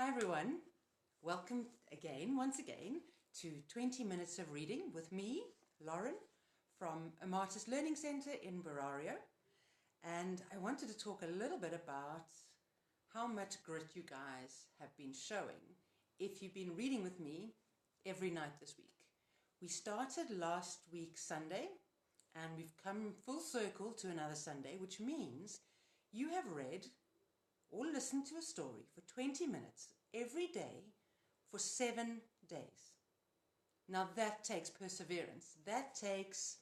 Hi everyone, welcome once again to 20 Minutes of Reading with me, Lauren, from Amatis Learning Centre in Bavaria. And I wanted to talk a little bit about how much grit you guys have been showing if you've been reading with me every night this week. We started last week Sunday and we've come full circle to another Sunday, which means you have read or listened to a story for 20 minutes every day for 7 days. Now that takes perseverance. That takes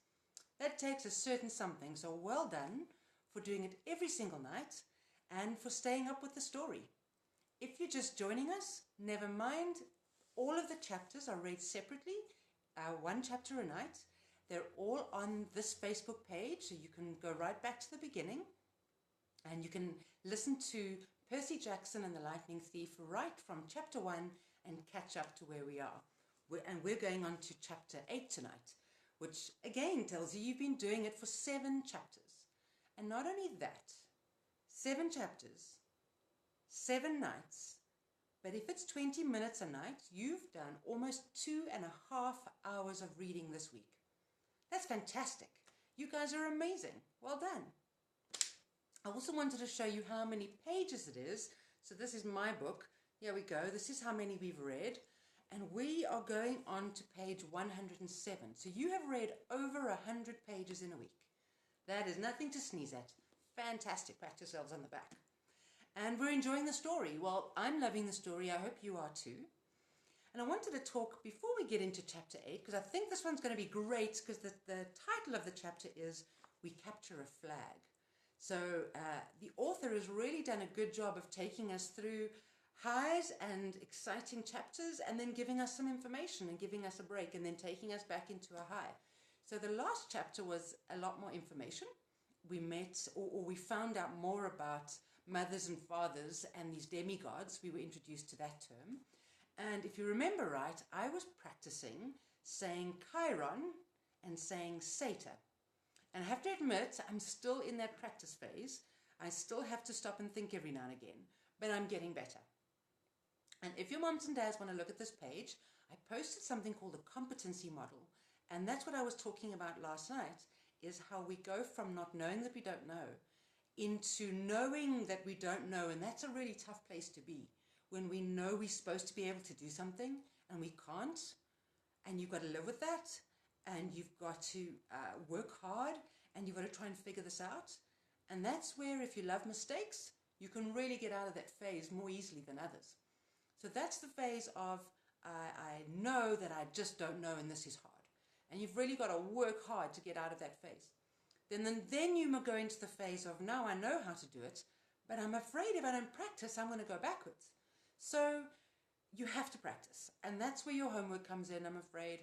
a certain something. So well done for doing it every single night and for staying up with the story. If you're just joining us, never mind. All of the chapters are read separately, one chapter a night. They're all on this Facebook page, so you can go right back to the beginning and you can listen to Percy Jackson and the Lightning Thief right from chapter 1 and catch up to where we are. We're going on to chapter 8 tonight, which again tells you you've been doing it for 7 chapters. And not only that, 7 chapters, 7 nights, but if it's 20 minutes a night, you've done almost 2.5 hours of reading this week. That's fantastic. You guys are amazing. Well done. I also wanted to show you how many pages it is. So this is my book. Here we go. This is how many we've read. And we are going on to page 107. So you have read over 100 pages in a week. That is nothing to sneeze at. Fantastic. Pat yourselves on the back. And we're enjoying the story. Well, I'm loving the story. I hope you are too. And I wanted to talk, before we get into chapter 8, because I think this one's going to be great, because the title of the chapter is We Capture a Flag. So the author has really done a good job of taking us through highs and exciting chapters and then giving us some information and giving us a break and then taking us back into a high. So the last chapter was a lot more information. We met or we found out more about mothers and fathers and these demigods. We were introduced to that term. And if you remember right, I was practicing saying Chiron and saying Satyr. And I have to admit, I'm still in that practice phase. I still have to stop and think every now and again, but I'm getting better. And if your moms and dads want to look at this page, I posted something called a competency model. And that's what I was talking about last night, is how we go from not knowing that we don't know into knowing that we don't know. And that's a really tough place to be, when we know we're supposed to be able to do something and we can't. And you've got to live with that. And you've got to work hard, and you've got to try and figure this out. And that's where, if you love mistakes, you can really get out of that phase more easily than others. So that's the phase of, I know that I just don't know, and this is hard. And you've really got to work hard to get out of that phase. Then you go into the phase of, now I know how to do it, but I'm afraid if I don't practice, I'm going to go backwards. So you have to practice. And that's where your homework comes in, I'm afraid.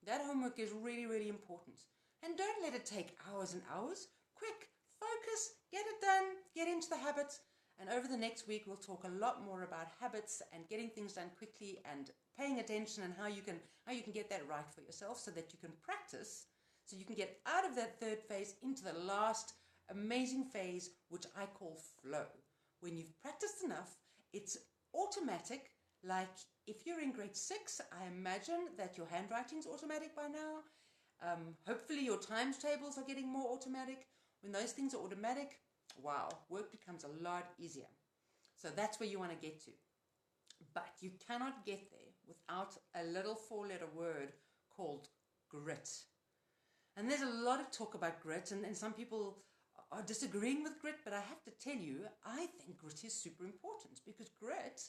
That homework is really, really important. And don't let it take hours and hours. Quick, focus, get it done, get into the habits. And over the next week, we'll talk a lot more about habits and getting things done quickly and paying attention and how you can get that right for yourself so that you can practice, so you can get out of that third phase into the last amazing phase, which I call flow. When you've practiced enough, it's automatic. Like if you're in grade 6, I imagine that your handwriting's automatic by now. Hopefully your times tables are getting more automatic. When those things are automatic, wow, work becomes a lot easier. So that's where you want to get to. But you cannot get there without a little 4-letter word called grit. And there's a lot of talk about grit, and some people are disagreeing with grit, but I have to tell you, I think grit is super important, because grit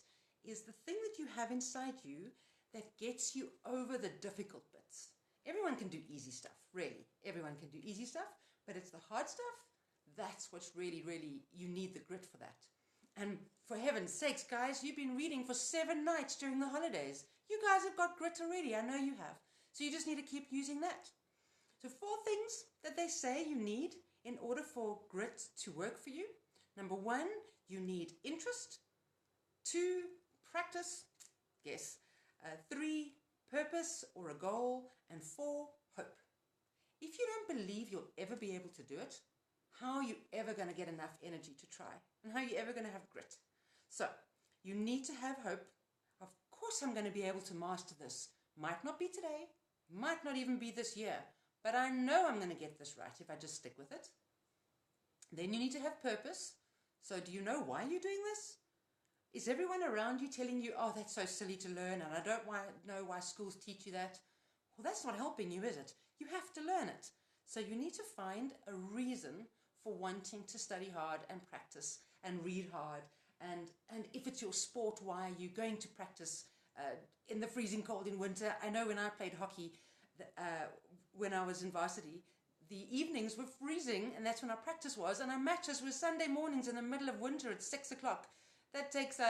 is the thing that you have inside you that gets you over the difficult bits. Everyone can do easy stuff, really. Everyone can do easy stuff, but it's the hard stuff, that's what's really, really, you need the grit for that. And for heaven's sakes, guys, you've been reading for 7 nights during the holidays. You guys have got grit already, I know you have. So you just need to keep using that. So 4 things that they say you need in order for grit to work for you. Number 1, you need interest. 2, practice, guess. 3, purpose or a goal. And 4, hope. If you don't believe you'll ever be able to do it, how are you ever going to get enough energy to try? And how are you ever going to have grit? So You need to have hope. Of course I'm going to be able to master this. Might not be today, might not even be this year, but I know I'm going to get this right if I just stick with it. Then you need to have purpose. So do you know why you're doing this? Is everyone around you telling you, oh, that's so silly to learn, and I don't know why schools teach you that? Well, that's not helping you, is it? You have to learn it. So you need to find a reason for wanting to study hard and practice and read hard. And if it's your sport, why are you going to practice in the freezing cold in winter? I know when I played hockey, when I was in varsity, the evenings were freezing, and that's when our practice was, and our matches were Sunday mornings in the middle of winter at 6 o'clock. That takes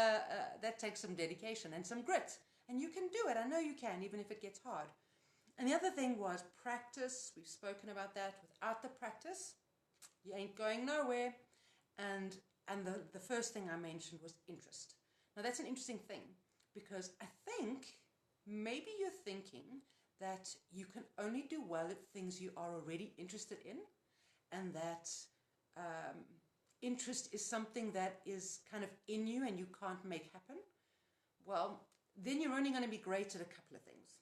some dedication and some grit, and you can do it. I know you can, even if it gets hard. And the other thing was practice. We've spoken about that. Without the practice, you ain't going nowhere. And the first thing I mentioned was interest. Now that's an interesting thing, because I think maybe you're thinking that you can only do well at things you are already interested in, and that interest is something that is kind of in you and you can't make happen. Well, then you're only going to be great at a couple of things.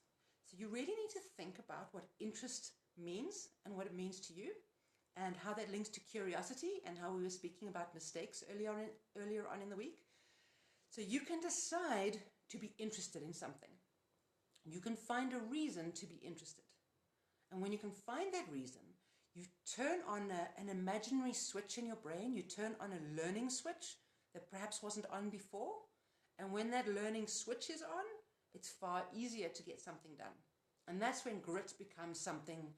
So you really need to think about what interest means and what it means to you, and how that links to curiosity, and how we were speaking about mistakes earlier on in the week. So you can decide to be interested in something. You can find a reason to be interested. And when you can find that reason, you turn on an imaginary switch in your brain. You turn on a learning switch that perhaps wasn't on before. And when that learning switch is on, it's far easier to get something done. And that's when grit becomes something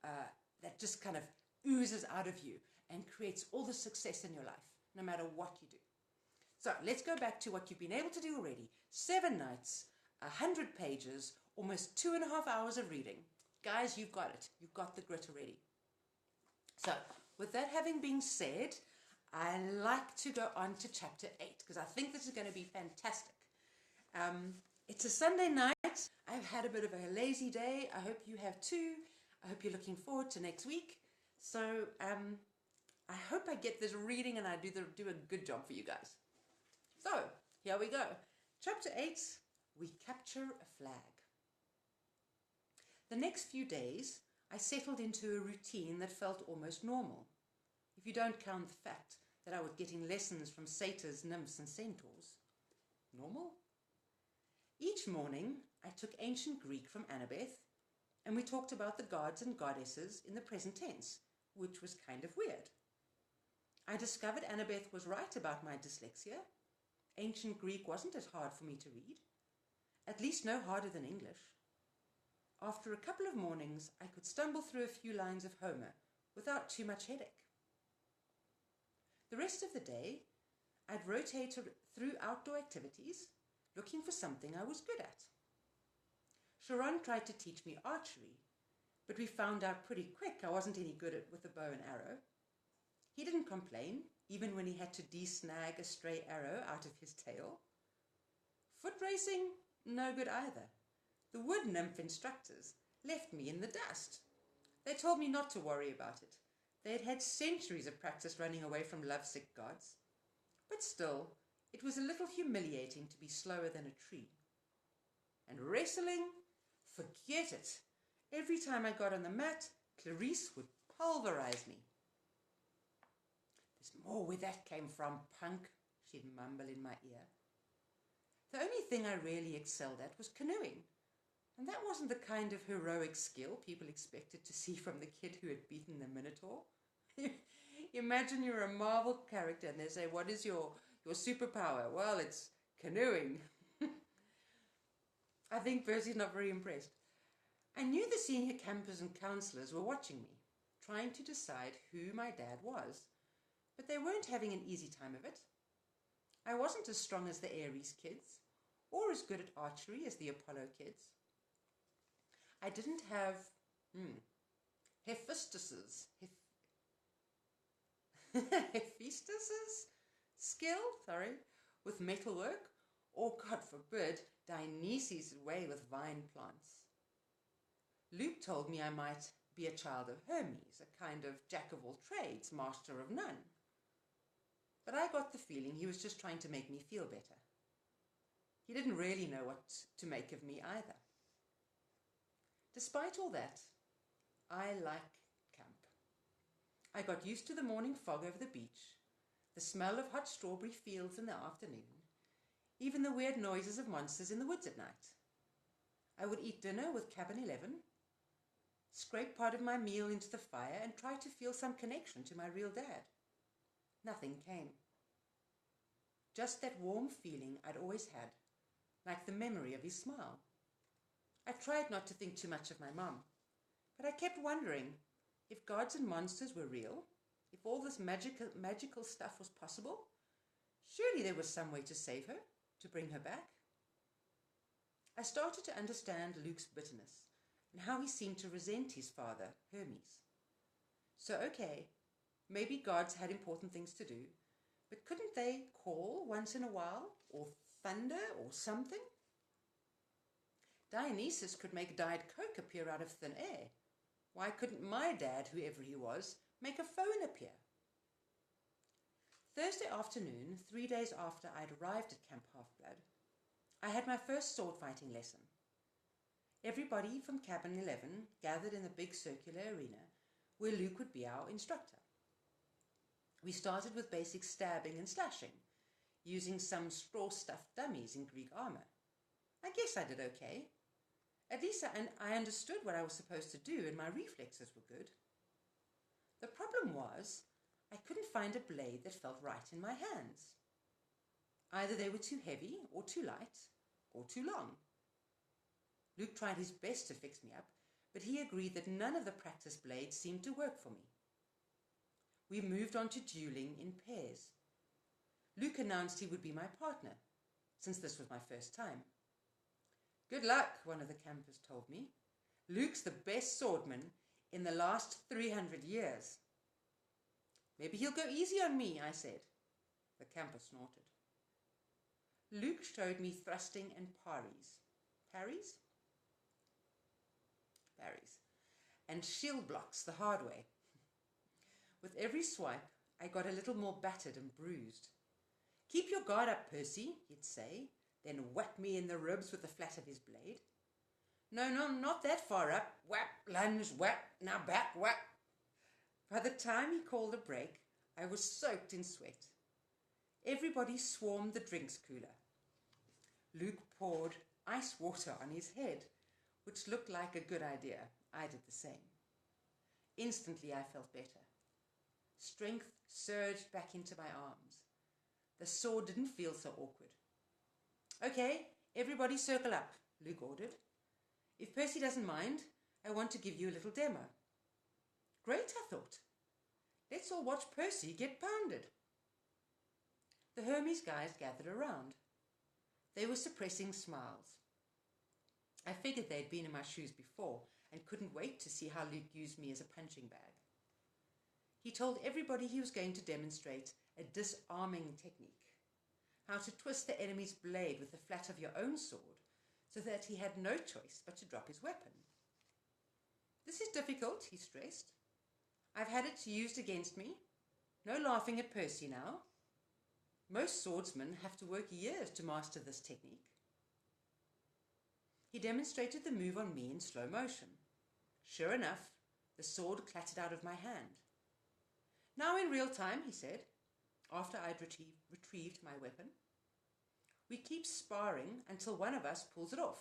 that just kind of oozes out of you and creates all the success in your life, no matter what you do. So let's go back to what you've been able to do already. 7 nights, 100 pages, almost 2.5 hours of reading. Guys, you've got it. You've got the grit already. So with that having been said, I like to go on to chapter 8, because I think this is going to be fantastic. It's a Sunday night. I've had a bit of a lazy day. I hope you have too. I hope you're looking forward to next week. So I hope I get this reading and I do a good job for you guys. So here we go. Chapter 8, we capture a flag. The next few days, I settled into a routine that felt almost normal, if you don't count the fact that I was getting lessons from satyrs, nymphs and centaurs. Normal? Each morning, I took ancient Greek from Annabeth, and we talked about the gods and goddesses in the present tense, which was kind of weird. I discovered Annabeth was right about my dyslexia. Ancient Greek wasn't as hard for me to read, at least no harder than English. After a couple of mornings, I could stumble through a few lines of Homer without too much headache. The rest of the day, I'd rotate through outdoor activities, looking for something I was good at. Sharon tried to teach me archery, but we found out pretty quick I wasn't any good with a bow and arrow. He didn't complain, even when he had to de-snag a stray arrow out of his tail. Foot racing? No good either. The wood nymph instructors left me in the dust. They told me not to worry about it. They had had centuries of practice running away from lovesick gods. But still, it was a little humiliating to be slower than a tree. And wrestling? Forget it. Every time I got on the mat, Clarice would pulverize me. There's more where that came from, punk, she'd mumble in my ear. The only thing I really excelled at was canoeing. And that wasn't the kind of heroic skill people expected to see from the kid who had beaten the Minotaur. Imagine you're a Marvel character and they say, what is your superpower? Well, it's canoeing. I think Percy's not very impressed. I knew the senior campers and counsellors were watching me, trying to decide who my dad was, but they weren't having an easy time of it. I wasn't as strong as the Aries kids, or as good at archery as the Apollo kids. I didn't have Hephaestus's skill, with metalwork, or, God forbid, Dionysus' way with vine plants. Luke told me I might be a child of Hermes, a kind of jack of all trades, master of none. But I got the feeling he was just trying to make me feel better. He didn't really know what to make of me either. Despite all that, I like camp. I got used to the morning fog over the beach, the smell of hot strawberry fields in the afternoon, even the weird noises of monsters in the woods at night. I would eat dinner with Cabin 11, scrape part of my meal into the fire and try to feel some connection to my real dad. Nothing came. Just that warm feeling I'd always had, like the memory of his smile. I tried not to think too much of my mum, but I kept wondering if gods and monsters were real, if all this magical stuff was possible. Surely there was some way to save her, to bring her back. I started to understand Luke's bitterness and how he seemed to resent his father, Hermes. So, okay, maybe gods had important things to do, but couldn't they call once in a while, or thunder, or something? Dionysus could make dyed coke appear out of thin air. Why couldn't my dad, whoever he was, make a phone appear? Thursday afternoon, 3 days after I'd arrived at Camp Half-Blood, I had my first sword fighting lesson. Everybody from Cabin 11 gathered in the big circular arena where Luke would be our instructor. We started with basic stabbing and slashing, using some straw-stuffed dummies in Greek armor. I guess I did okay. At least I understood what I was supposed to do and my reflexes were good. The problem was I couldn't find a blade that felt right in my hands. Either they were too heavy or too light or too long. Luke tried his best to fix me up, but he agreed that none of the practice blades seemed to work for me. We moved on to dueling in pairs. Luke announced he would be my partner, since this was my first time. Good luck, one of the campers told me. Luke's the best swordman in the last 300 years. Maybe he'll go easy on me, I said. The camper snorted. Luke showed me thrusting and parries. Parries? Parries. And shield blocks the hard way. With every swipe, I got a little more battered and bruised. Keep your guard up, Percy, he'd say, then whack me in the ribs with the flat of his blade. No, not that far up. Whap, lunge, whap, now back, whap. By the time he called a break, I was soaked in sweat. Everybody swarmed the drinks cooler. Luke poured ice water on his head, which looked like a good idea. I did the same. Instantly, I felt better. Strength surged back into my arms. The sword didn't feel so awkward. Okay, everybody circle up, Luke ordered. If Percy doesn't mind, I want to give you a little demo. Great, I thought. Let's all watch Percy get pounded. The Hermes guys gathered around. They were suppressing smiles. I figured they'd been in my shoes before and couldn't wait to see how Luke used me as a punching bag. He told everybody he was going to demonstrate a disarming technique, how to twist the enemy's blade with the flat of your own sword so that he had no choice but to drop his weapon. This is difficult, he stressed. I've had it used against me. No laughing at Percy now. Most swordsmen have to work years to master this technique. He demonstrated the move on me in slow motion. Sure enough, the sword clattered out of my hand. Now in real time, he said, after I'd retrieved my weapon. We keep sparring until one of us pulls it off.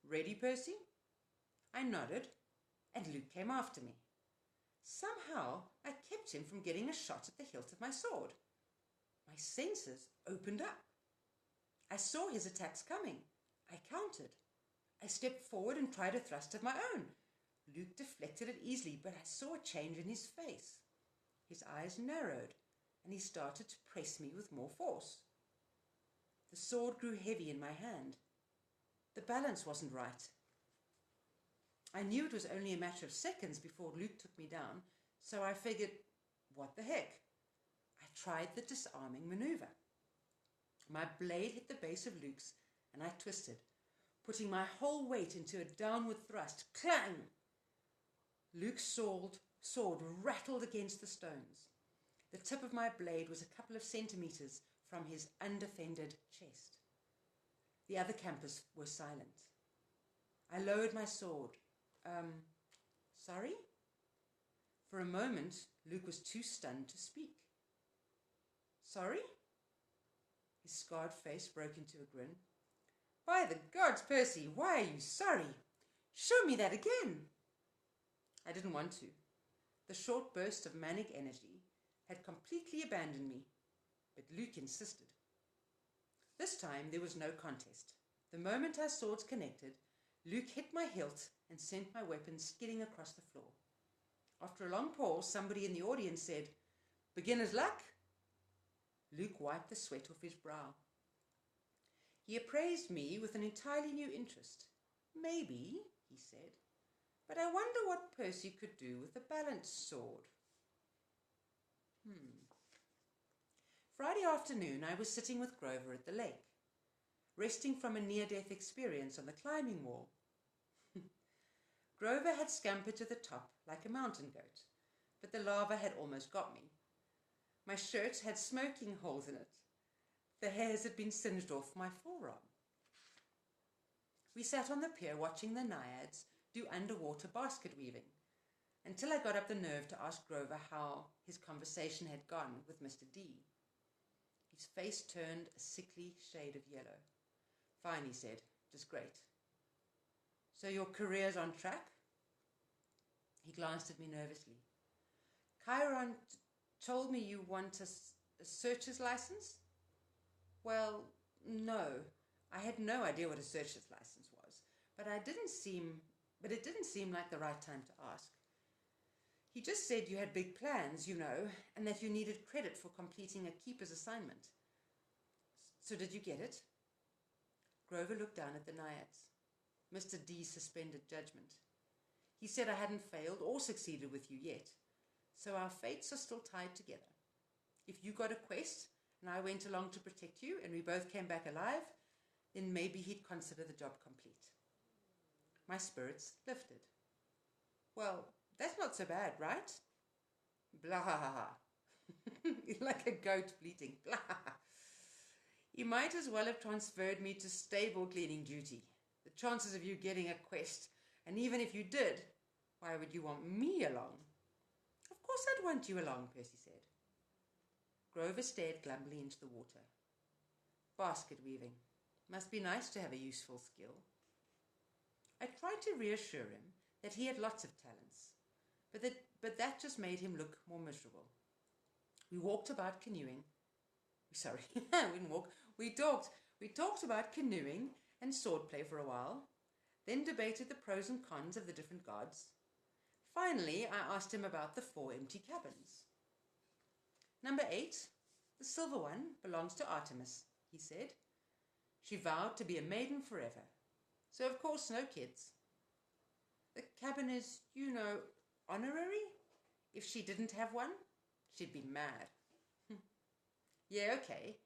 Ready, Percy? I nodded, and Luke came after me. Somehow, I kept him from getting a shot at the hilt of my sword. My senses opened up. I saw his attacks coming. I countered. I stepped forward and tried a thrust of my own. Luke deflected it easily, but I saw a change in his face. His eyes narrowed, and he started to press me with more force. The sword grew heavy in my hand. The balance wasn't right. I knew it was only a matter of seconds before Luke took me down, so I figured, what the heck? I tried the disarming maneuver. My blade hit the base of Luke's, and I twisted, putting my whole weight into a downward thrust. Clang! Luke's sword rattled against the stones. The tip of my blade was a couple of centimeters from his undefended chest. The other campers were silent. I lowered my sword. Sorry? For a moment, Luke was too stunned to speak. Sorry? His scarred face broke into a grin. By the gods, Percy, why are you sorry? Show me that again. I didn't want to. The short burst of manic energy had completely abandoned me, but Luke insisted. This time there was no contest. The moment our swords connected, Luke hit my hilt and sent my weapon skidding across the floor. After a long pause, somebody in the audience said, "Beginner's luck?" Luke wiped the sweat off his brow. He appraised me with an entirely new interest. "Maybe," he said, "but I wonder what Percy could do with a balanced sword." Friday afternoon, I was sitting with Grover at the lake, resting from a near-death experience on the climbing wall. Grover had scampered to the top like a mountain goat, but the lava had almost got me. My shirt had smoking holes in it. The hairs had been singed off my forearm. We sat on the pier watching the naiads do underwater basket weaving, until I got up the nerve to ask Grover how his conversation had gone with Mr. D. His face turned a sickly shade of yellow. "Fine," he said, "just great." "So your career's on track?" He glanced at me nervously. "Chiron told me you want a searcher's license?" "Well, no. I had no idea what a searcher's license was, but it didn't seem like the right time to ask. He just said you had big plans, and that you needed credit for completing a keeper's assignment. So did you get it?" Grover looked down at the naiads. Mr. D suspended judgment. He said I hadn't failed or succeeded with you yet, so our fates are still tied together. If you got a quest and I went along to protect you and we both came back alive, then maybe he'd consider the job complete. My spirits lifted. "Well, that's not so bad, right?" Blah. Like a goat bleating. Blah. "He might as well have transferred me to stable cleaning duty. The chances of you getting a quest, and even if you did, why would you want me along?" "Of course I'd want you along," Percy said. Grover stared glumly into the water. "Basket weaving. Must be nice to have a useful skill." I tried to reassure him that he had lots of talents, but that just made him look more miserable. We walked about canoeing. Sorry, we didn't walk. We talked about canoeing and swordplay for a while, then debated the pros and cons of the different gods. Finally, I asked him about the 4 empty cabins. "Number 8, the silver one, belongs to Artemis," he said. "She vowed to be a maiden forever, so of course no kids. The cabin is, honorary. If she didn't have one, she'd be mad." "Yeah, okay.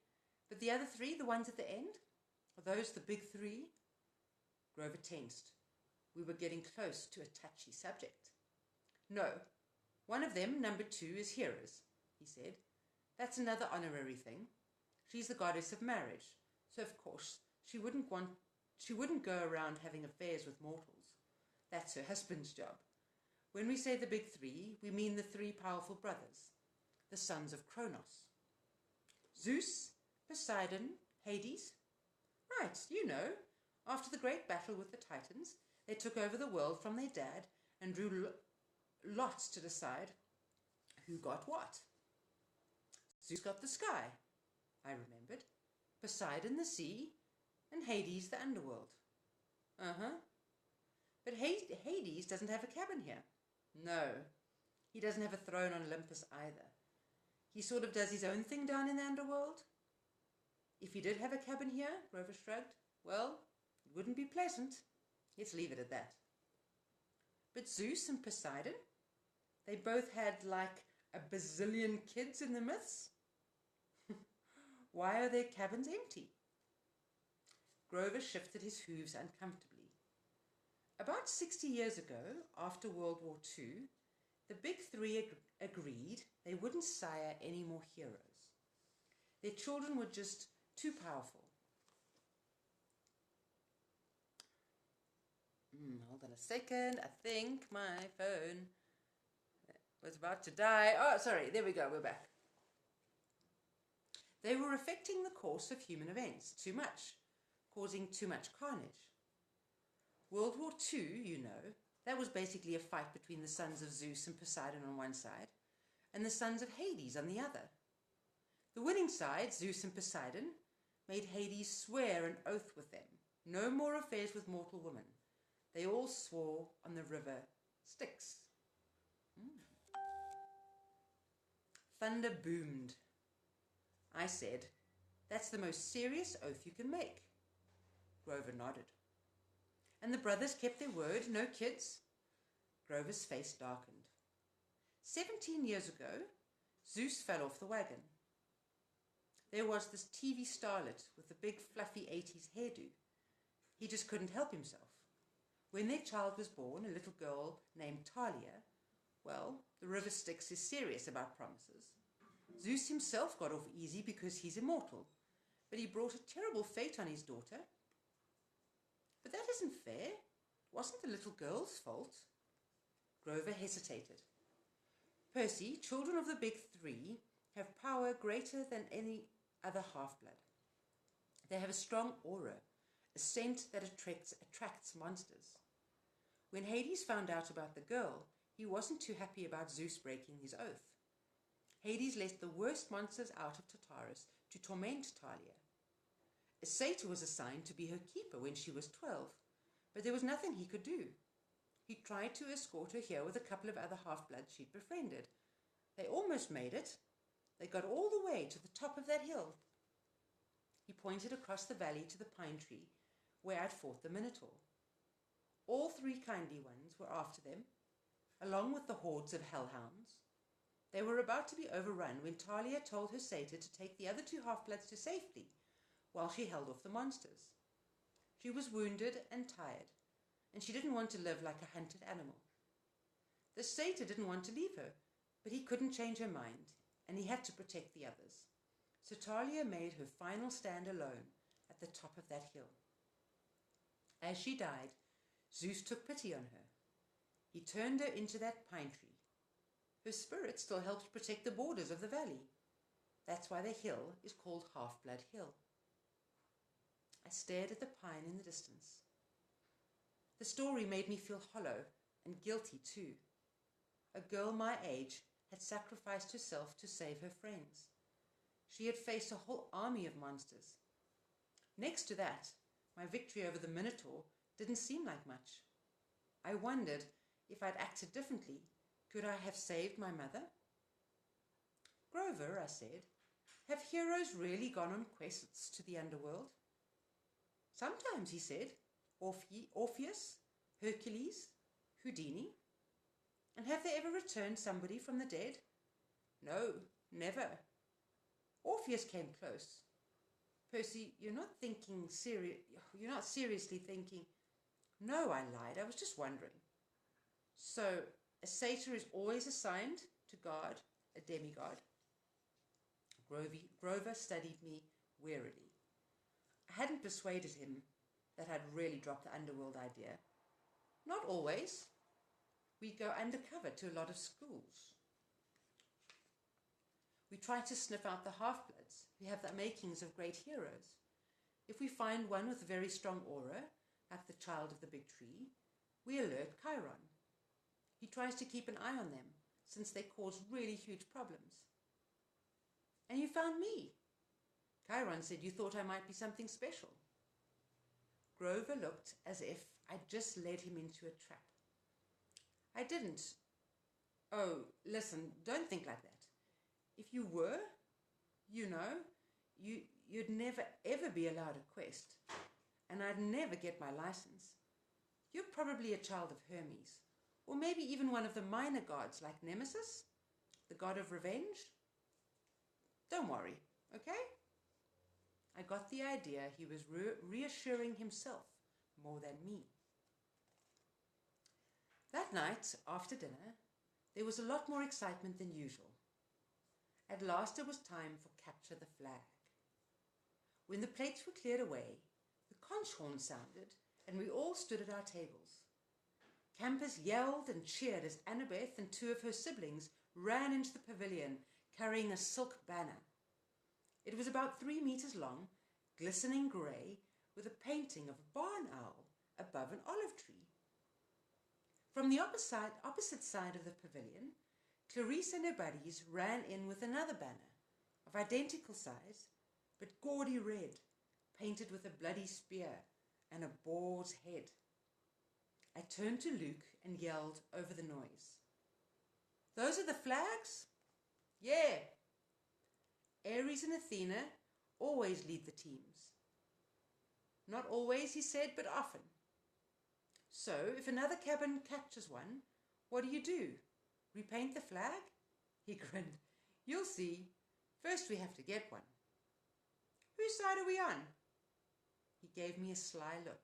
But the other 3, the ones at the end? Are those the big 3? Grover tensed. We were getting close to a touchy subject. "No. One of them, number 2, is Hera's," he said. "That's another honorary thing. She's the goddess of marriage, so of course she wouldn't go around having affairs with mortals. That's her husband's job. When we say the big 3, we mean the 3 powerful brothers, the sons of Kronos. Zeus, Poseidon, Hades. Right, after the great battle with the Titans, they took over the world from their dad and drew lots to decide who got what. Zeus got the sky, I remembered, Poseidon the sea, and Hades the underworld. But Hades doesn't have a cabin here. No, he doesn't have a throne on Olympus either. He sort of does his own thing down in the underworld. If he did have a cabin here, Grover shrugged, well, it wouldn't be pleasant. Let's leave it at that. But Zeus and Poseidon, they both had like a bazillion kids in the myths. Why are their cabins empty? Grover shifted his hooves uncomfortably. About 60 years ago, after World War II, the big 3 agreed they wouldn't sire any more heroes. Their children were just too powerful. Hold on a second. I think my phone was about to die. Oh, sorry. There we go. We're back. They were affecting the course of human events too much, causing too much carnage. World War II, you know, that was basically a fight between the sons of Zeus and Poseidon on one side and the sons of Hades on the other. The winning side, Zeus and Poseidon, made Hades swear an oath with them. No more affairs with mortal women. They all swore on the river Styx. Thunder boomed. I said, "That's the most serious oath you can make." Grover nodded. "And the brothers kept their word, no kids?" Grover's face darkened. 17 years ago, Zeus fell off the wagon. There was this TV starlet with the big fluffy 80s hairdo. He just couldn't help himself. When their child was born, a little girl named Talia, well, the river Styx is serious about promises. Zeus himself got off easy because he's immortal, but he brought a terrible fate on his daughter. But that isn't fair. It wasn't the little girl's fault. Grover hesitated. Percy, children of the big three have power greater than any other half-blood. They have a strong aura, a scent that attracts monsters. When Hades found out about the girl, he wasn't too happy about Zeus breaking his oath. Hades let the worst monsters out of Tartarus to torment Talia. A satyr was assigned to be her keeper when she was 12, but there was nothing he could do. He tried to escort her here with a couple of other half-bloods she'd befriended. They almost made it. They got all the way to the top of that hill. He pointed across the valley to the pine tree where I'd fought the Minotaur. All three kindly ones were after them, along with the hordes of hellhounds. They were about to be overrun when Talia told her satyr to take the other two half-bloods to safety while she held off the monsters. She was wounded and tired, and she didn't want to live like a hunted animal. The satyr didn't want to leave her, but he couldn't change her mind, and he had to protect the others. So Talia made her final stand alone at the top of that hill. As she died, Zeus took pity on her. He turned her into that pine tree. Her spirit still helped protect the borders of the valley. That's why the hill is called Half-Blood Hill. I stared at the pine in the distance. The story made me feel hollow and guilty too. A girl my age had sacrificed herself to save her friends. She had faced a whole army of monsters. Next to that, my victory over the Minotaur didn't seem like much. I wondered if I'd acted differently. Could I have saved my mother? Grover, I said, have heroes really gone on quests to the underworld? Sometimes, he said. Orpheus, Hercules, Houdini. And have they ever returned somebody from the dead? No, never. Orpheus came close. Percy, you're not seriously thinking. No, I lied. I was just wondering. So, a satyr is always assigned to guard a demigod? Grover studied me warily. I hadn't persuaded him that I'd really dropped the underworld idea. Not always. We go undercover to a lot of schools. We try to sniff out the half-bloods who have the makings of great heroes. If we find one with a very strong aura, like the child of the big tree, we alert Chiron. He tries to keep an eye on them, since they cause really huge problems. And you found me. Chiron said you thought I might be something special. Grover looked as if I'd just led him into a trap. I didn't. Oh, listen, don't think like that. If you were, you'd never ever be allowed a quest, and I'd never get my license. You're probably a child of Hermes, or maybe even one of the minor gods like Nemesis, the god of revenge. Don't worry, okay? I got the idea he was reassuring himself more than me. That night, after dinner, there was a lot more excitement than usual. At last it was time for Capture the Flag. When the plates were cleared away, the conch horn sounded, and we all stood at our tables, Campers yelled and cheered as Annabeth and two of her siblings ran into the pavilion carrying a silk banner. It was about 3 meters long, glistening grey, with a painting of a barn owl above an olive tree. From the opposite side of the pavilion, Clarice and her buddies ran in with another banner, of identical size, but gaudy red, painted with a bloody spear and a boar's head. I turned to Luke and yelled over the noise. "Those are the flags?" "Yeah." Ares and Athena always lead the teams. "Not always," he said, "but often." "So, if another cabin catches one, what do? Repaint the flag?" He grinned. "You'll see. First we have to get one." "Whose side are we on?" He gave me a sly look,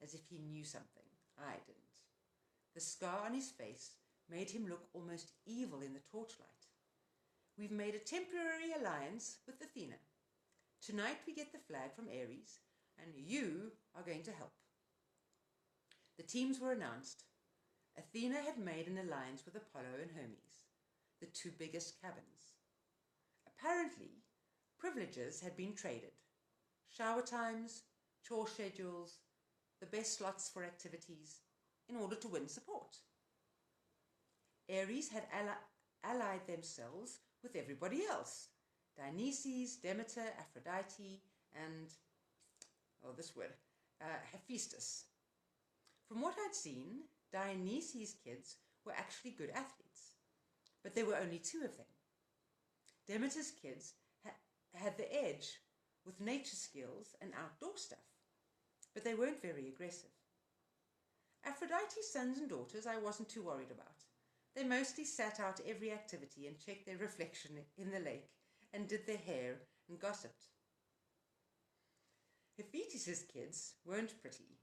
as if he knew something I didn't. The scar on his face made him look almost evil in the torchlight. "We've made a temporary alliance with Athena. Tonight we get the flag from Ares, and you are going to help." The teams were announced. Athena had made an alliance with Apollo and Hermes, the two biggest cabins. Apparently, privileges had been traded. Shower times, chore schedules, the best slots for activities, in order to win support. Ares had allied themselves with everybody else: Dionysus, Demeter, Aphrodite, and, Hephaestus. From what I'd seen, Dionysus' kids were actually good athletes, but there were only 2 of them. Demeter's kids had the edge with nature skills and outdoor stuff, but they weren't very aggressive. Aphrodite's sons and daughters I wasn't too worried about. They mostly sat out every activity and checked their reflection in the lake and did their hair and gossiped. Hephaestus' kids weren't pretty,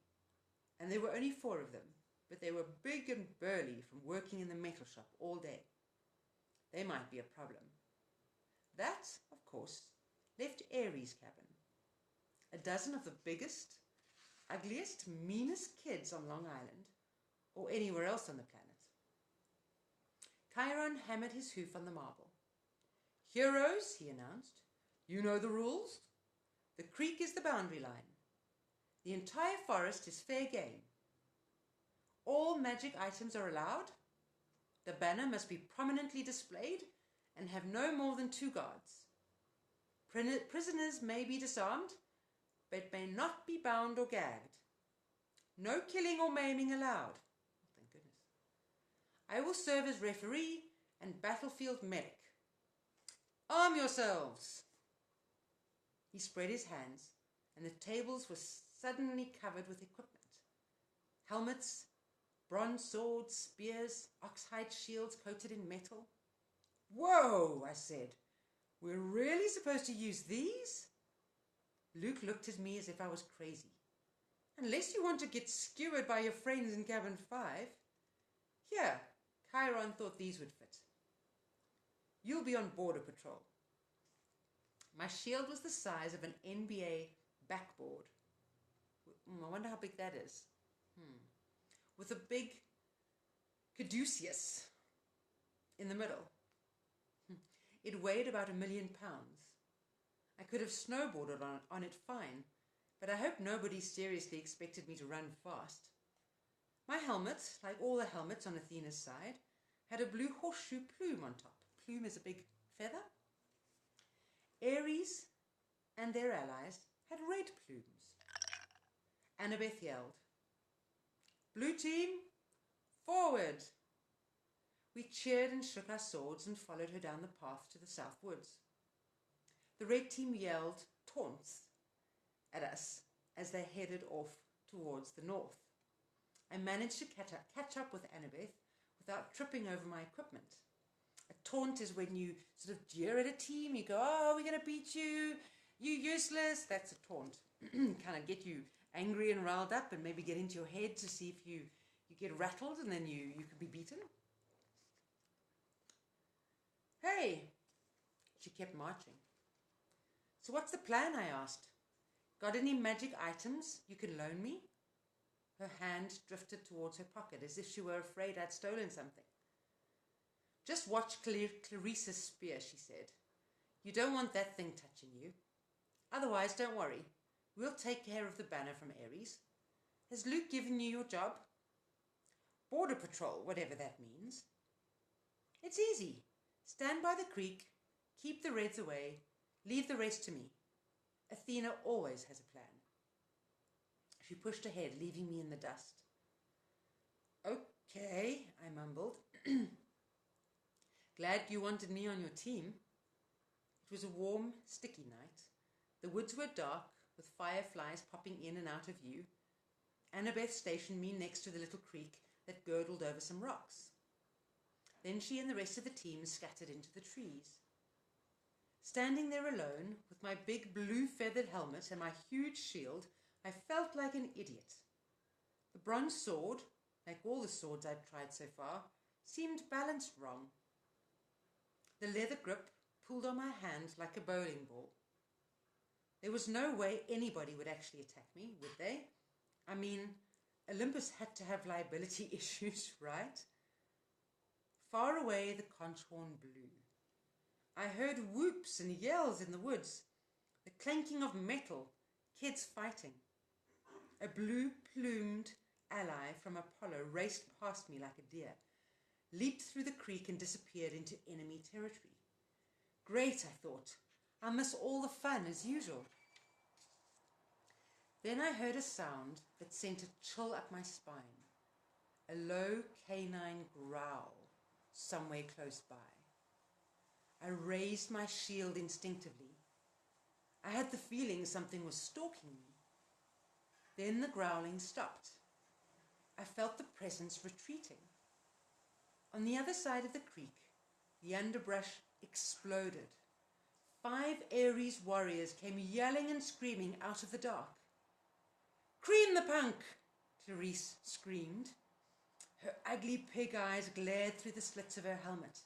and there were only 4 of them, but they were big and burly from working in the metal shop all day. They might be a problem. That, of course, left Ares' cabin. A dozen of the biggest, ugliest, meanest kids on Long Island, or anywhere else on the planet. Chiron hammered his hoof on the marble. "Heroes," he announced, "you know the rules. The creek is the boundary line. The entire forest is fair game. All magic items are allowed. The banner must be prominently displayed and have no more than 2 guards. Prisoners may be disarmed, but may not be bound or gagged. No killing or maiming allowed." Oh, thank goodness. "I will serve as referee and battlefield medic. Arm yourselves." He spread his hands, and the tables were suddenly covered with equipment. Helmets, bronze swords, spears, oxhide shields coated in metal. "Whoa," I said. "We're really supposed to use these?" Luke looked at me as if I was crazy. "Unless you want to get skewered by your friends in cabin 5. Here, Chiron thought these would fit. You'll be on border patrol." My shield was the size of an NBA backboard. I wonder how big that is. With a big caduceus in the middle. It weighed about 1 million pounds. I could have snowboarded on it fine, but I hope nobody seriously expected me to run fast. My helmet, like all the helmets on Athena's side, had a blue horseshoe plume on top. Plume is a big feather. Ares and their allies had red plumes. Annabeth yelled, "Blue team, forward!" We cheered and shook our swords and followed her down the path to the south woods. The red team yelled taunts at us as they headed off towards the north. I managed to catch up with Annabeth without tripping over my equipment. A taunt is when you sort of jeer at a team. You go, "Oh, we're going to beat you. You're useless." That's a taunt. Kind of get you angry and riled up and maybe get into your head to see if you get rattled and then you could be beaten. "Hey," she kept marching. "So what's the plan?" I asked. "Got any magic items you can loan me?" Her hand drifted towards her pocket as if she were afraid I'd stolen something. "Just watch Clarice's spear," she said. "You don't want that thing touching you. Otherwise, don't worry. We'll take care of the banner from Ares. Has Luke given you your job?" "Border patrol, whatever that means." "It's easy. Stand by the creek, keep the Reds away, leave the rest to me. Athena always has a plan." She pushed ahead, leaving me in the dust. "Okay," I mumbled. "Glad you wanted me on your team." It was a warm, sticky night. The woods were dark, with fireflies popping in and out of view. Annabeth stationed me next to the little creek that gurgled over some rocks. Then she and the rest of the team scattered into the trees. Standing there alone, with my big blue feathered helmet and my huge shield, I felt like an idiot. The bronze sword, like all the swords I'd tried so far, seemed balanced wrong. The leather grip pulled on my hand like a bowling ball. There was no way anybody would actually attack me, would they? I mean, Olympus had to have liability issues, right? Far away, the conch horn blew. I heard whoops and yells in the woods, the clanking of metal, kids fighting. A blue-plumed ally from Apollo raced past me like a deer, leaped through the creek and disappeared into enemy territory. Great, I thought. I miss all the fun as usual. Then I heard a sound that sent a chill up my spine, a low canine growl somewhere close by. I raised my shield instinctively. I had the feeling something was stalking me. Then the growling stopped. I felt the presence retreating. On the other side of the creek, the underbrush exploded. 5 Ares warriors came yelling and screaming out of the dark. "Cream the punk!" Clarice screamed. Her ugly pig eyes glared through the slits of her helmet.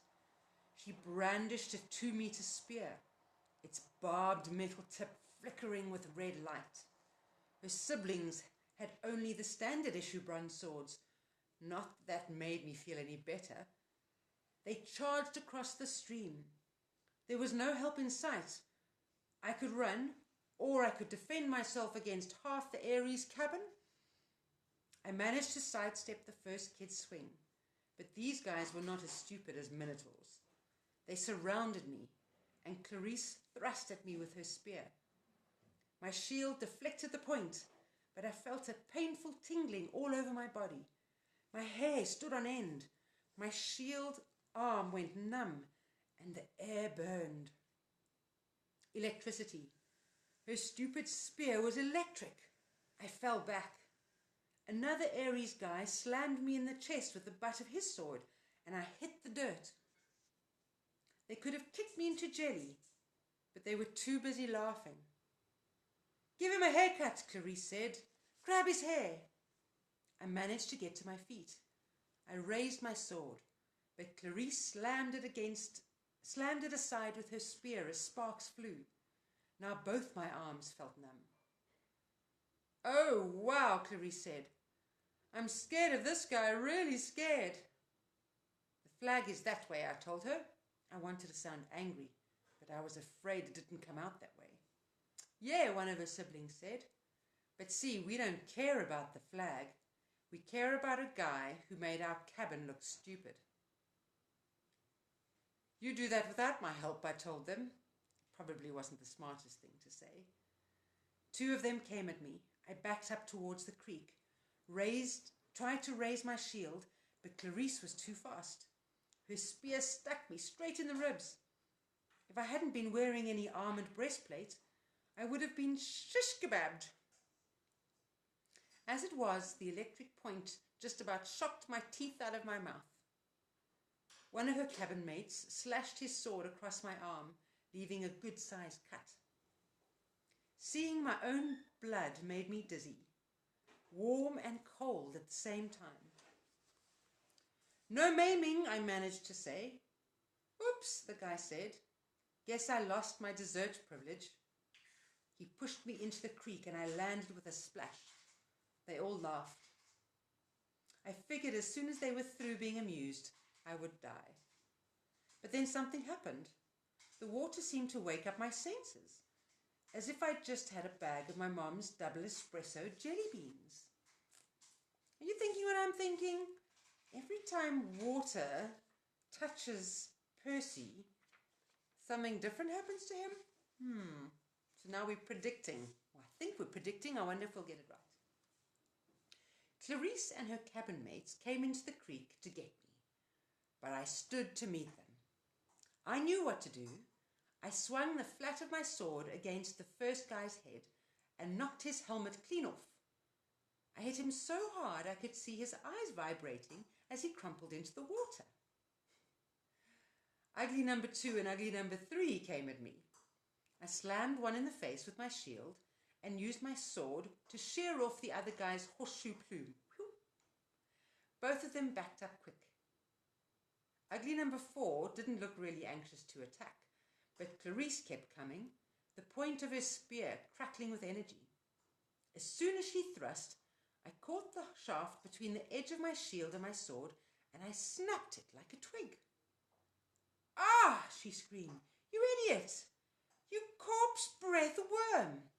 She brandished a 2-meter spear, its barbed metal tip flickering with red light. Her siblings had only the standard issue bronze swords. Not that made me feel any better. They charged across the stream. There was no help in sight. I could run, or I could defend myself against half the Ares cabin. I managed to sidestep the first kid's swing, but these guys were not as stupid as minotaurs. They surrounded me, and Clarice thrust at me with her spear. My shield deflected the point, but I felt a painful tingling all over my body. My hair stood on end. My shield arm went numb, and the air burned. Electricity. Her stupid spear was electric. I fell back. Another Ares guy slammed me in the chest with the butt of his sword, and I hit the dirt. They could have kicked me into jelly, but they were too busy laughing. "Give him a haircut," Clarice said. "Grab his hair." I managed to get to my feet. I raised my sword, but Clarice slammed it aside with her spear as sparks flew. Now both my arms felt numb. "Oh, wow," Clarice said. "I'm scared of this guy, really scared." "The flag is that way," I told her. I wanted to sound angry, but I was afraid it didn't come out that way. "Yeah," one of her siblings said. "But see, we don't care about the flag. We care about a guy who made our cabin look stupid." "You do that without my help," I told them. Probably wasn't the smartest thing to say. 2 of them came at me. I backed up towards the creek, tried to raise my shield, but Clarice was too fast. Her spear stuck me straight in the ribs. If I hadn't been wearing any armored breastplate, I would have been shish kebabbed. As it was, the electric point just about shocked my teeth out of my mouth. One of her cabin mates slashed his sword across my arm, leaving a good-sized cut. Seeing my own blood made me dizzy, warm and cold at the same time. "No maiming," I managed to say. "Oops," the guy said. "Guess I lost my dessert privilege." He pushed me into the creek and I landed with a splash. They all laughed. I figured as soon as they were through being amused, I would die. But then something happened. The water seemed to wake up my senses, as if I'd just had a bag of my mom's double espresso jelly beans. Are you thinking what I'm thinking? Every time water touches Percy, something different happens to him? So now we're predicting. Well, I think we're predicting. I wonder if we'll get it right. Clarice and her cabin mates came into the creek to get me, but I stood to meet them. I knew what to do. I swung the flat of my sword against the first guy's head and knocked his helmet clean off. I hit him so hard I could see his eyes vibrating as he crumpled into the water. Ugly number 2 and ugly number 3 came at me. I slammed one in the face with my shield and used my sword to shear off the other guy's horseshoe plume. Both of them backed up quick. Ugly number 4 didn't look really anxious to attack, but Clarice kept coming, the point of her spear crackling with energy. As soon as she thrust, I caught the shaft between the edge of my shield and my sword, and I snapped it like a twig. "Ah!" she screamed. "You idiot! You corpse-breath worm!"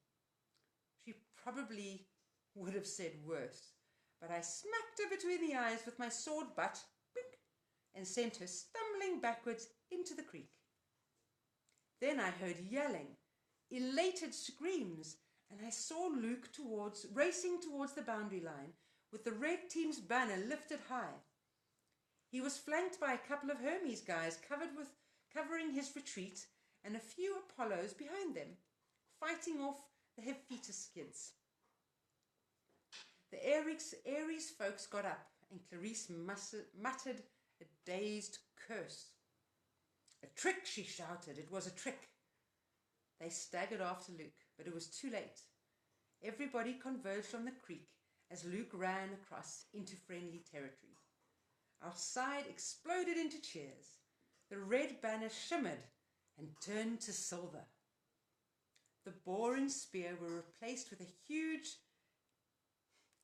She probably would have said worse, but I smacked her between the eyes with my sword butt, and sent her stumbling backwards into the creek. Then I heard yelling, elated screams, and I saw Luke racing towards the boundary line with the red team's banner lifted high. He was flanked by a couple of Hermes guys covering his retreat and a few Apollos behind them, fighting off the Hephaestus kids. The Ares folks got up, and Clarice muttered a dazed curse. "A trick," she shouted. "It was a trick." They staggered after Luke, but it was too late. Everybody converged on the creek as Luke ran across into friendly territory. Our side exploded into cheers. The red banner shimmered and turned to silver. The boar and spear were replaced with a huge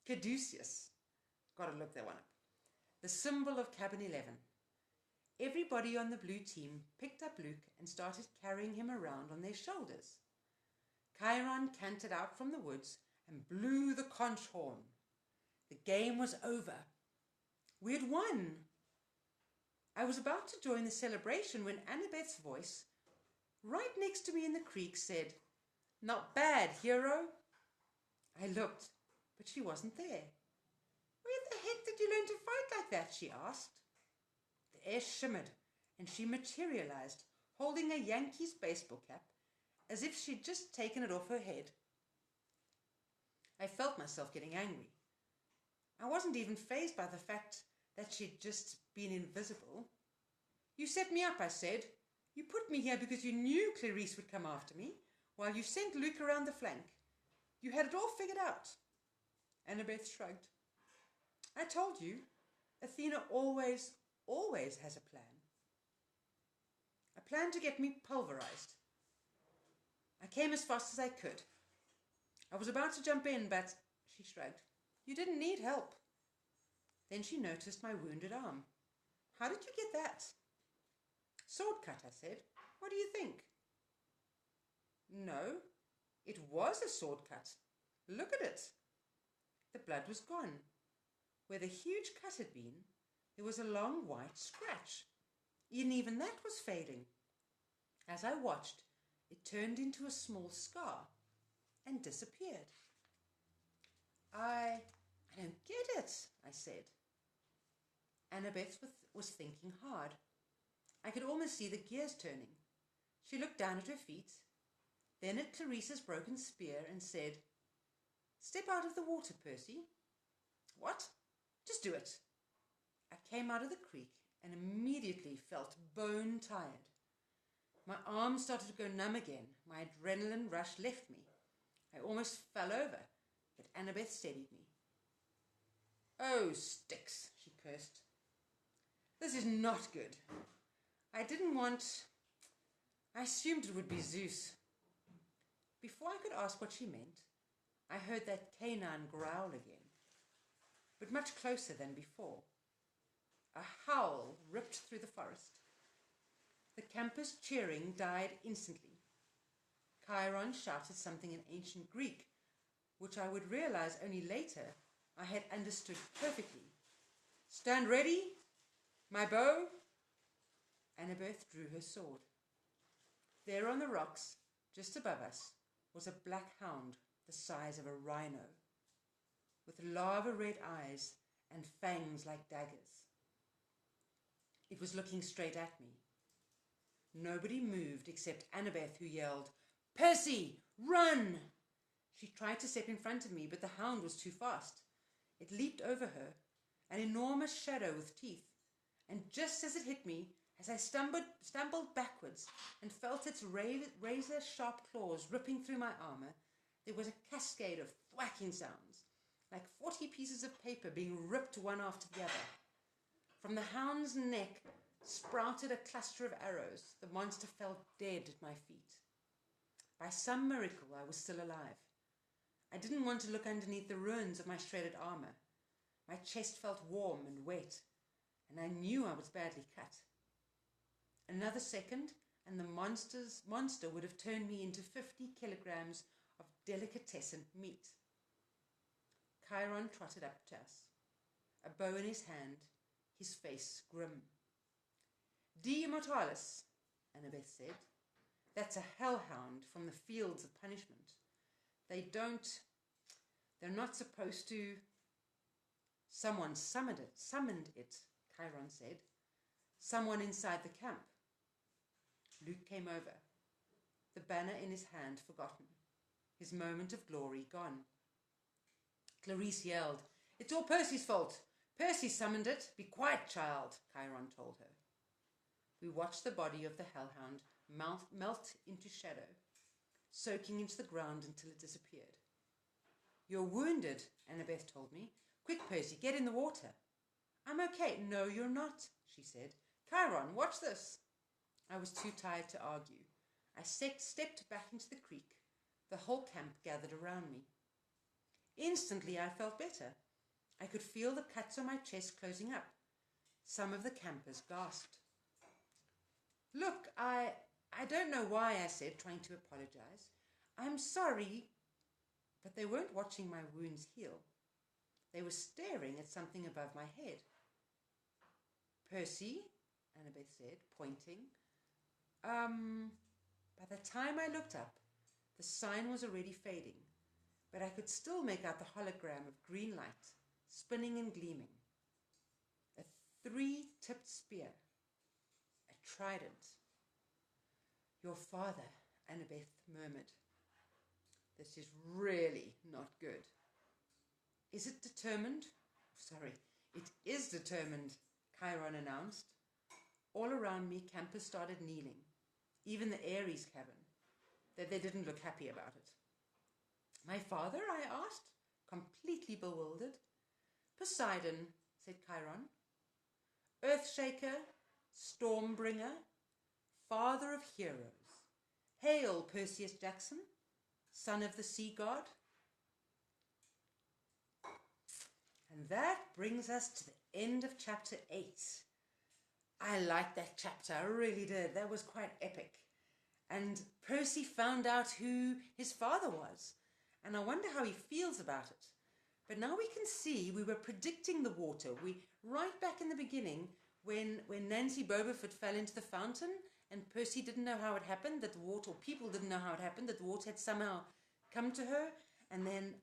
caduceus. Gotta look that one up. The symbol of Cabin 11. Everybody on the blue team picked up Luke and started carrying him around on their shoulders. Chiron cantered out from the woods and blew the conch horn. The game was over. We had won. I was about to join the celebration when Annabeth's voice, right next to me in the creek, said, "Not bad, hero." I looked, but she wasn't there. "Where the heck did you learn to fight like that?" she asked. The air shimmered, and she materialized, holding a Yankees baseball cap, as if she'd just taken it off her head. I felt myself getting angry. I wasn't even fazed by the fact that she'd just been invisible. "You set me up," I said. "You put me here because you knew Clarice would come after me, while you sent Luke around the flank. You had it all figured out." Annabeth shrugged. "I told you, Athena always has a plan. A plan to get me pulverized. I came as fast as I could. I was about to jump in, but," she shrugged, "you didn't need help." Then she noticed my wounded arm. "How did you get that?" "Sword cut," I said. "What do you think?" "No, it was a sword cut. Look at it." The blood was gone. Where the huge cut had been, there was a long white scratch. And even that was fading. As I watched, it turned into a small scar and disappeared. I don't get it," I said. Annabeth was thinking hard. I could almost see the gears turning. She looked down at her feet, then at Clarice's broken spear, and said, "Step out of the water, Percy." "What?" "Just do it." I came out of the creek and immediately felt bone tired. My arms started to go numb again. My adrenaline rush left me. I almost fell over, but Annabeth steadied me. "Oh, sticks," she cursed. "This is not good. I assumed it would be Zeus." Before I could ask what she meant, I heard that canine growl again. but much closer than before. A howl ripped through the forest. The campers' cheering died instantly. Chiron shouted something in ancient Greek, which I would realize only later I had understood perfectly. "Stand ready, my bow." Annabeth drew her sword. There on the rocks, just above us, was a black hound the size of a rhino, with lava-red eyes and fangs like daggers. It was looking straight at me. Nobody moved except Annabeth, who yelled, "Percy, run!" She tried to step in front of me, but the hound was too fast. It leaped over her, an enormous shadow with teeth, and just as it hit me, as I stumbled backwards and felt its razor-sharp claws ripping through my armor, there was a cascade of thwacking sounds, like 40 pieces of paper being ripped one after the other. From the hound's neck sprouted a cluster of arrows. The monster fell dead at my feet. By some miracle, I was still alive. I didn't want to look underneath the ruins of my shredded armor. My chest felt warm and wet, and I knew I was badly cut. Another second, and the monster would have turned me into 50 kilograms of delicatessen meat. Chiron trotted up to us, a bow in his hand, his face grim. "Die Immortalis," Annabeth said. "That's a hellhound from the fields of punishment. They're not supposed to..." "Someone summoned it," Chiron said. "Someone inside the camp." Luke came over, the banner in his hand forgotten, his moment of glory gone. Clarice yelled, "It's all Percy's fault. Percy summoned it. Be quiet, child," Chiron told her. We watched the body of the hellhound melt into shadow, soaking into the ground until it disappeared. "You're wounded," Annabeth told me. "Quick, Percy, get in the water." "I'm okay." "No, you're not," she said. "Chiron, watch this." I was too tired to argue. I stepped back into the creek. The whole camp gathered around me. Instantly, I felt better. I could feel the cuts on my chest closing up. Some of the campers gasped. "Look, I don't know why," I said, trying to apologize. "I'm sorry." But they weren't watching my wounds heal. They were staring at something above my head. "Percy," Annabeth said, pointing. By the time I looked up, the sign was already fading, but I could still make out the hologram of green light, spinning and gleaming. A 3-tipped spear. A trident. "Your father," Annabeth murmured. "This is really not good." "Is it determined?" "Sorry, it is determined," Chiron announced. All around me, campers started kneeling, even the Ares cabin. They didn't look happy about it. "My father?" I asked, completely bewildered. "Poseidon," said Chiron. "Earthshaker, Stormbringer, father of heroes. Hail, Percy Jackson, son of the sea god." And that brings us to the end of chapter 8. I liked that chapter, I really did. That was quite epic. And Percy found out who his father was. And I wonder how he feels about it. But now we can see we were predicting the water. Right back in the beginning, when Nancy Bobofit fell into the fountain and Percy didn't know how it happened, that the water, or people didn't know how it happened, that the water had somehow come to her. And then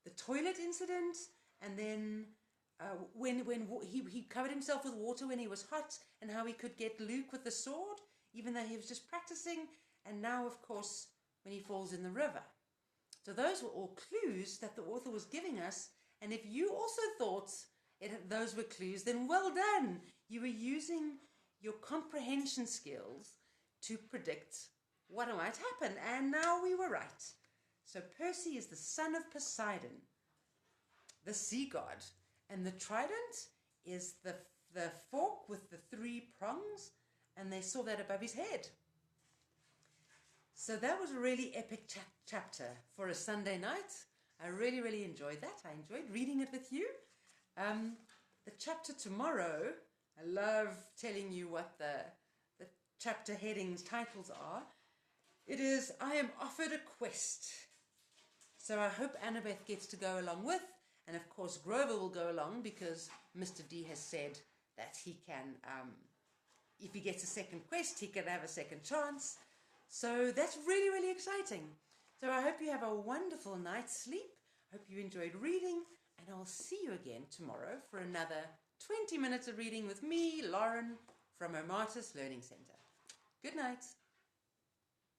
the toilet incident, and then when he covered himself with water when he was hot, and how he could get Luke with the sword, even though he was just practicing, and now, of course, when he falls in the river. So those were all clues that the author was giving us, and if you also thought those were clues, then well done. You were using your comprehension skills to predict what might happen, and now we were right. So Percy is the son of Poseidon, the sea god. And the trident is the fork with the 3 prongs, and they saw that above his head. So that was a really epic chapter for a Sunday night. I really, really enjoyed that. I enjoyed reading it with you. The chapter tomorrow, I love telling you what the chapter headings, titles are. It is, I am offered a quest. So I hope Annabeth gets to go along with, and of course Grover will go along because Mr. D has said that he can, if he gets a second quest, he can have a second chance. So that's really, really exciting. So I hope you have a wonderful night's sleep. Hope you enjoyed reading, and I'll see you again tomorrow for another 20 minutes of reading with me, Lauren, from Omatis Learning Centre. Good night.